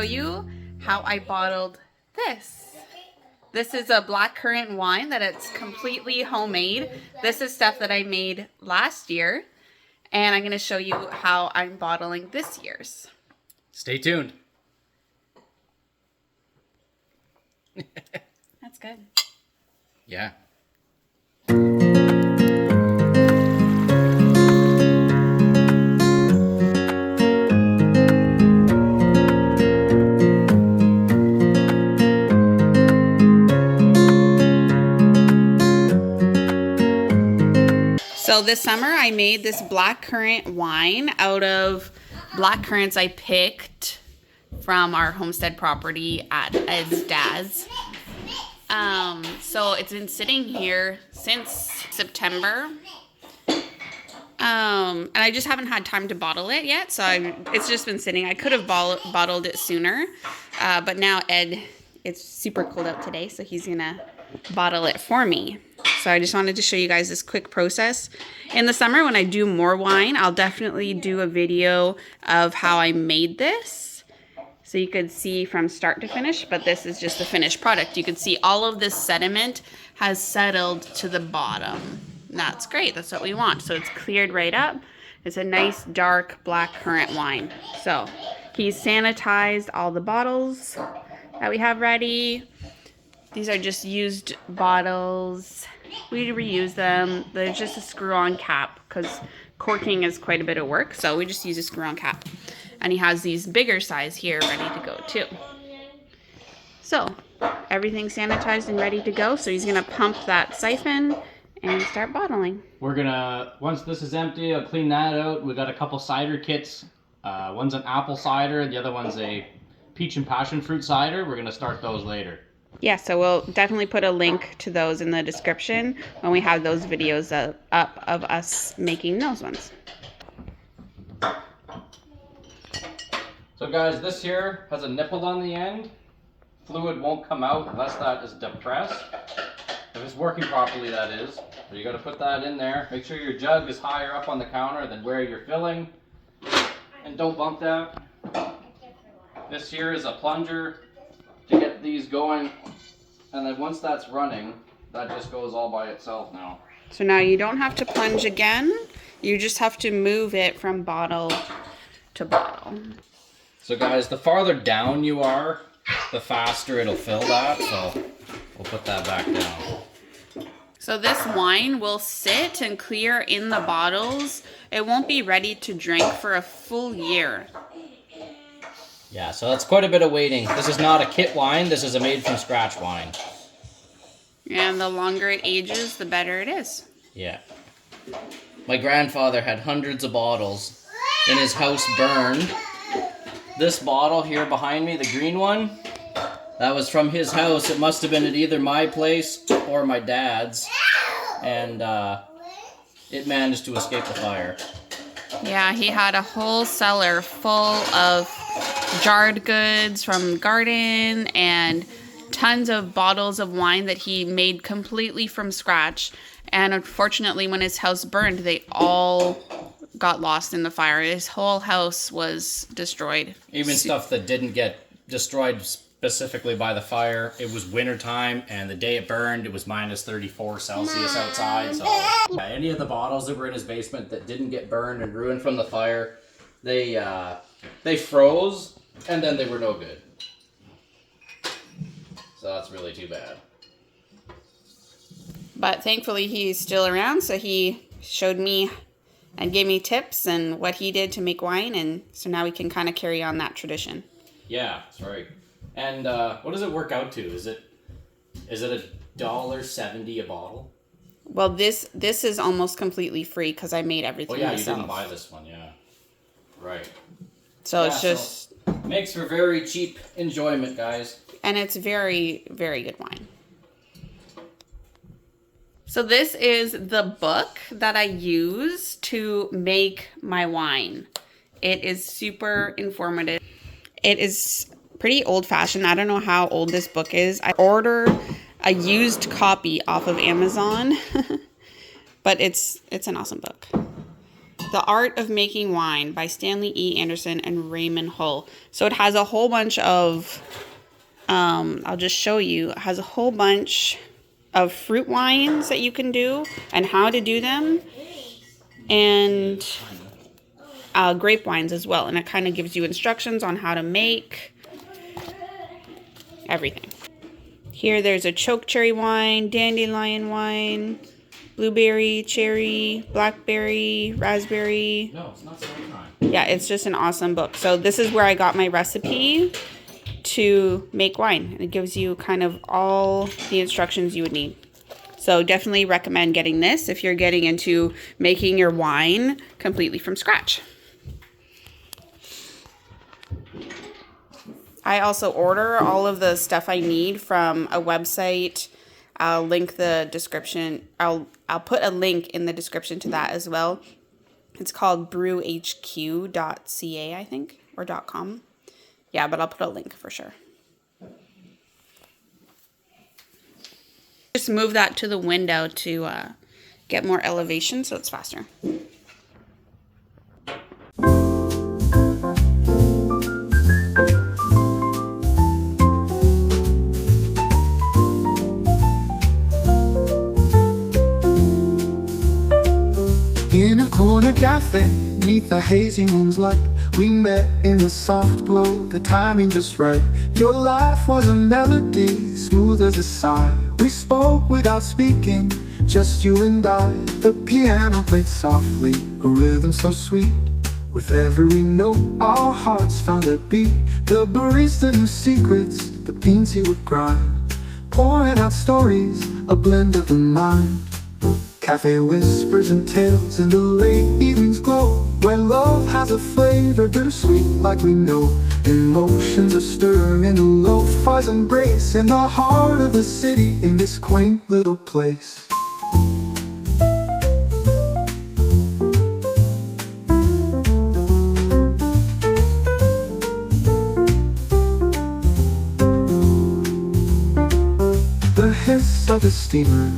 you how I bottled this. This is a black currant wine that it's completely homemade. This is stuff that I made last year, and I'm going to show you how I'm bottling this year's. Stay tuned. That's good. Yeah. So this summer I made this black currant wine out of black currants I picked from our homestead property at Ed's dad's. So it's been sitting here since September. And I just haven't had time to bottle it yet, so it's just been sitting. I could have bottled it sooner, but now Ed, it's super cold out today, so he's gonna bottle it for me. So I just wanted to show you guys this quick process. In the summer, when I do more wine, I'll definitely do a video of how I made this, so you could see from start to finish, but this is just the finished product. You can see all of this sediment has settled to the bottom. That's great. That's what we want. So it's cleared right up. It's a nice dark black currant wine. So he's sanitized all the bottles that we have ready. These are just used bottles. We reuse them. There's just a screw-on cap because corking is quite a bit of work. So we just use a screw-on cap. And he has these bigger size here ready to go too. So everything's sanitized and ready to go. So he's gonna pump that siphon and start bottling. We're gonna, once this is empty, I'll clean that out. We got a couple cider kits. One's an apple cider, the other one's a peach and passion fruit cider. We're gonna start those later. Yeah, so we'll definitely put a link to those in the description when we have those videos up of us making those ones. So guys, this here has a nipple on the end. Fluid won't come out unless that is depressed. If it's working properly, that is. So you got to put that in there. Make sure your jug is higher up on the counter than where you're filling. And don't bump that. This here is a plunger to get these going. And then once that's running, that just goes all by itself now. So now you don't have to plunge again. You just have to move it from bottle to bottle. So guys, the farther down you are, the faster it'll fill that. So we'll put that back down. So this wine will sit and clear in the bottles. It won't be ready to drink for a full year. Yeah, so that's quite a bit of waiting. This is not a kit wine. This is a made from scratch wine. And the longer it ages, the better it is. Yeah. My grandfather had hundreds of bottles in his house burned. This bottle here behind me, the green one, that was from his house. It must have been at either my place or my dad's. And it managed to escape the fire. Yeah, he had a whole cellar full of jarred goods from garden and tons of bottles of wine that he made completely from scratch. And unfortunately, when his house burned, they all got lost in the fire. His whole house was destroyed. Even stuff that didn't get destroyed specifically by the fire. It was winter time, and the day it burned, it was minus 34 Celsius outside. So any of the bottles that were in his basement that didn't get burned and ruined from the fire, they froze, and then they were no good. So that's really too bad. But thankfully, he's still around, so he showed me and gave me tips and what he did to make wine, and so now we can kind of carry on that tradition. Yeah, that's right. And what does it work out to? Is it $1.70 a bottle? Well, this is almost completely free because I made everything myself. You didn't buy this one, yeah. Right. So it's just... makes for very cheap enjoyment, guys. And it's very, very good wine. So this is the book that I use to make my wine. It is super informative. It is pretty old-fashioned. I don't know how old this book is. I ordered a used copy off of Amazon, but it's an awesome book. The Art of Making Wine by Stanley E. Anderson and Raymond Hull. So it has a whole bunch of, I'll just show you, it has a whole bunch of fruit wines that you can do and how to do them, and grape wines as well. And it kind of gives you instructions on how to make everything. Here there's a choke cherry wine, dandelion wine, blueberry, cherry, blackberry, raspberry. No, it's not summertime. Yeah, it's just an awesome book. So this is where I got my recipe to make wine. It gives you kind of all the instructions you would need. So definitely recommend getting this if you're getting into making your wine completely from scratch. I also order all of the stuff I need from a website. I'll link the description. I'll put a link in the description to that as well. It's called brewhq.ca, I think, or .com. Yeah, but I'll put a link for sure. Just move that to the window to get more elevation so it's faster. In a corner cafe, neath the hazy moon's light, we met in the soft glow, the timing just right. Your laugh was a melody, smooth as a sigh. We spoke without speaking, just you and I. The piano played softly, a rhythm so sweet. With every note, our hearts found a beat. The barista knew secrets, the beans he would grind, pouring out stories, a blend of the mind. Cafe whispers and tales in the late evening's glow, where love has a flavor bittersweet like we know. Emotions are stirring in a lo-fi's embrace, in the heart of the city, in this quaint little place. The hiss of the steamer,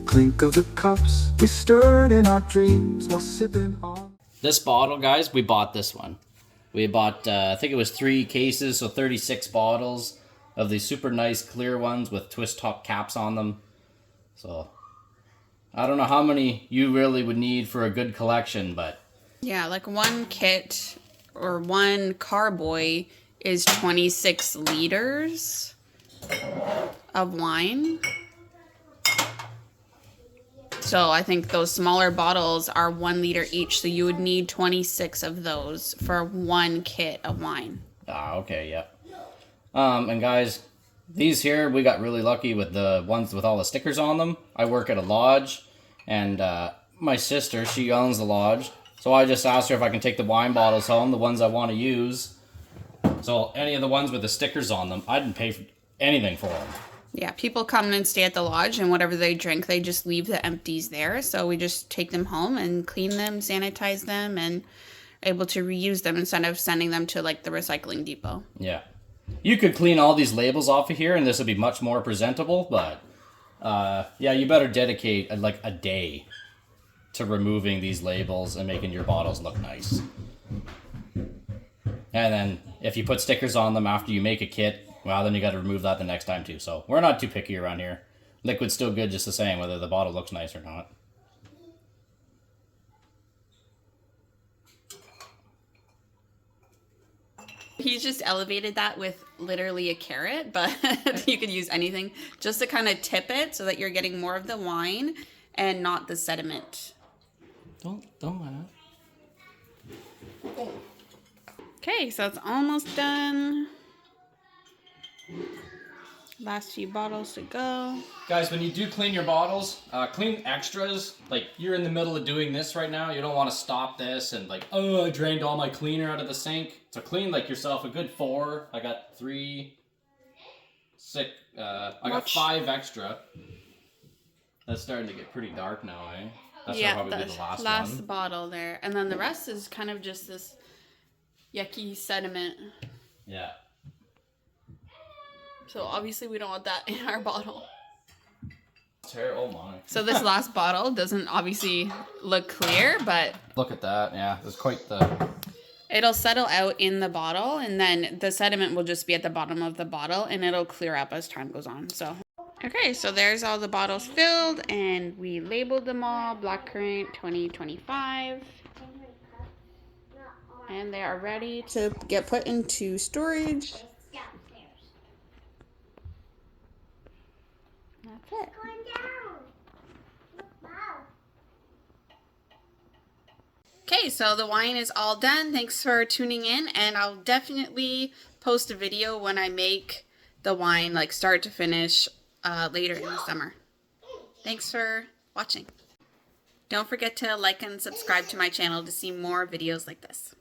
clink of the cups, we stirred in our dreams while sipping on. This bottle, guys, we bought this one. We bought, I think it was 3 cases, so 36 bottles of these super nice clear ones with twist top caps on them. So, I don't know how many you really would need for a good collection, but... Yeah, like one kit or one carboy is 26 liters of wine. So I think those smaller bottles are 1 liter each. So you would need 26 of those for one kit of wine. Ah, okay, yeah. And guys, these here, we got really lucky with the ones with all the stickers on them. I work at a lodge, and my sister, she owns the lodge. So I just asked her if I can take the wine bottles home, the ones I want to use. So any of the ones with the stickers on them, I didn't pay for anything for them. Yeah, people come and stay at the lodge, and whatever they drink, they just leave the empties there. So we just take them home and clean them, sanitize them, and able to reuse them instead of sending them to like the recycling depot. Yeah. You could clean all these labels off of here, and this would be much more presentable, but yeah, you better dedicate like a day to removing these labels and making your bottles look nice. And then if you put stickers on them after you make a kit, well, then you got to remove that the next time too. So we're not too picky around here. Liquid's still good just the same, whether the bottle looks nice or not. He's just elevated that with literally a carrot, but you could use anything just to kind of tip it so that you're getting more of the wine and not the sediment. Don't mind that. Okay, so it's almost done. Last few bottles to go. Guys, when you do clean your bottles, clean extras. Like, you're in the middle of doing this right now. You don't want to stop this and like, oh, I drained all my cleaner out of the sink. So clean like yourself a good 4. I got 3, 6, I got 5 extra. That's starting to get pretty dark now, eh? That's probably be the last one. Bottle there. And then the rest is kind of just this yucky sediment. Yeah. So obviously we don't want that in our bottle. terrible. Oh my. So this last bottle doesn't obviously look clear, but Look at that. Yeah, there's quite the... it'll settle out in the bottle, and then the sediment will just be at the bottom of the bottle, and it'll clear up as time goes on. So, okay, so there's all the bottles filled, and we labeled them all Black Currant 2025. And they are ready to get put into storage. That's it. Okay, so the wine is all done. Thanks for tuning in, and I'll definitely post a video when I make the wine, like start to finish, later in the summer. Thanks for watching. Don't forget to like and subscribe to my channel to see more videos like this.